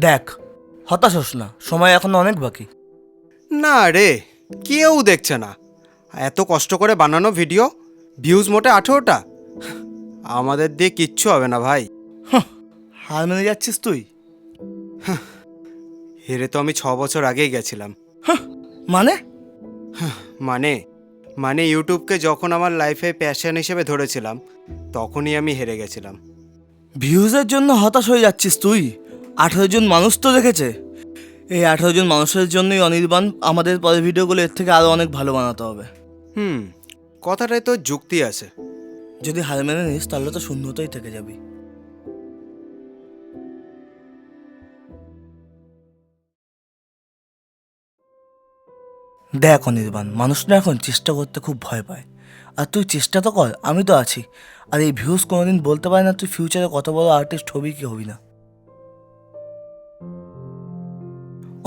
দেখ, হতাশ হোস না, সময় এখনো অনেক বাকি। না রে, কেউ দেখছে না। এত কষ্ট করে বানানো ভিডিও, ভিউজ মোটে 18টা। আমাদের দিয়ে কিচ্ছু হবে না ভাই। হার মেনে যাচ্ছিস তুই? হেরে তো আমি 6 বছর আগেই গেছিলাম। মানে? মানে মানে ইউটিউবকে যখন আমার লাইফে প্যাশন হিসেবে ধরেছিলাম, তখনই আমি হেরে গেছিলাম। ভিউজের জন্য হতাশ হয়ে যাচ্ছিস তুই? 18 জন মানুষ তো দেখেছে। এই 18 জন মানুষের জন্যই অনির্বাণ আমাদের পরের ভিডিওগুলো এর থেকে আরও অনেক ভালো বানাতে হবে। কথাটায় তো যুক্তি আছে। যদি হার মেনে নিস তাহলে তো শূন্যতাই থেকে যাবি। দেখ অনির্বাণ, মানুষ না এখন চেষ্টা করতে খুব ভয় পায়। আর তুই চেষ্টা তো কর, আমি তো আছি। আর এই ভিউজ কোনোদিন বলতে পারে না তুই ফিউচারে কত বড় আর্টিস্ট হবি কি হবি না।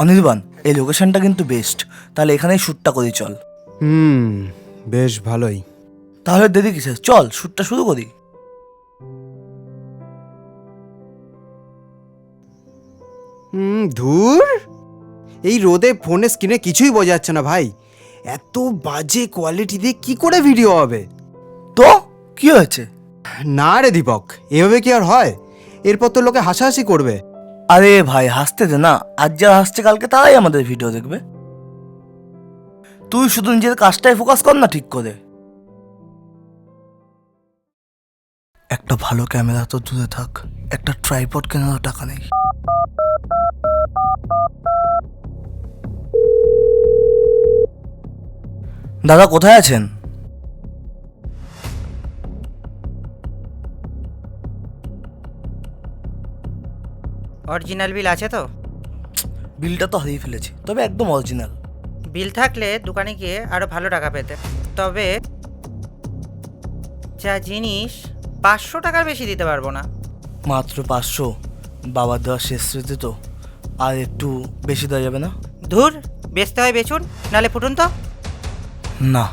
অনির্বাণ, এই লোকেশনটা কিন্তু বেস্ট, তাহলে এখানেই শ্যুটটা করি চল। বেশ ভালোই। তাহলে দেরি কিসের, চল শ্যুটটা শুরু করি। ধুর, এই রোদে ফোনের স্ক্রিনে কিছুই বোঝা যাচ্ছে না ভাই। এত বাজে কোয়ালিটি দিয়ে কি করে ভিডিও হবে? তো কি হয়েছে? না রে দীপক, এভাবে কি আর হয়? এরপর তো লোকে হাসাহাসি করবে। আরে ভাই, হাসতে দে না, আজ যারা হাসছে কালকে তারাই আমাদের ভিডিও দেখবে। তুই শুধু নিজের কাজটাই ফোকাস কর না ঠিক করে। একটা ভালো ক্যামেরা তো দূরে থাক, একটা ট্রাইপড কেনারও টাকা নেই। দাদা কোথায় আছেন? অরিজিনাল বিল আছে তো? বিলটা তো হারিয়ে ফেলেছি, তবে একদম অরিজিনাল। বিল থাকলে দোকানে গিয়ে আরও ভালো টাকা পেতে। তবে যা জিনিস 500 টাকার বেশি দিতে পারবো না। মাত্র 500? বাবার দেওয়া শেষ স্মৃতি তো, আর একটু বেশি দেওয়া যাবে না? ধুর, বেচতে হয় বেচুন, নালে ফুটুন তো। না,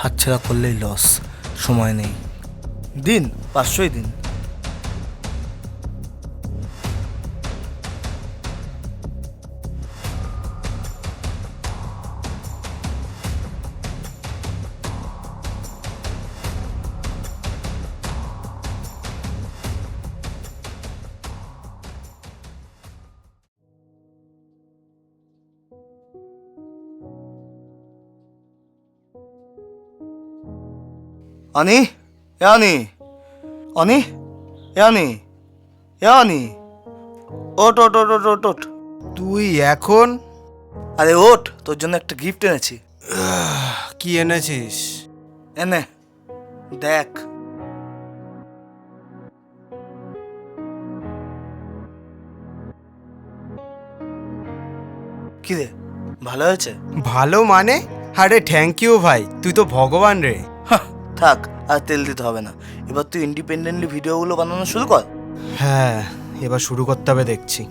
হাতছাড়া করলেই লস, সময় নেই। দিন 500ই দিন। অনি, এ অনি, অনি, এ অনি, এ অনি, ওট ওট ওট ওট ওট ওট। তুই এখন? আরে ওট, তোর জন্য একটা গিফট এনেছি। কি এনেছিস? এনে দেখ। কি রে, ভালো হয়েছে? ভালো মানে? আরে থ্যাংক ইউ ভাই, তুই তো ভগবান রে। থাক, আর তেল দিতে হবে না। এবার তুই ইন্ডিপেন্ডেন্টলি ভিডিওগুলো বানানো শুরু কর। হ্যাঁ, এবার শুরু করতে হবে দেখছি।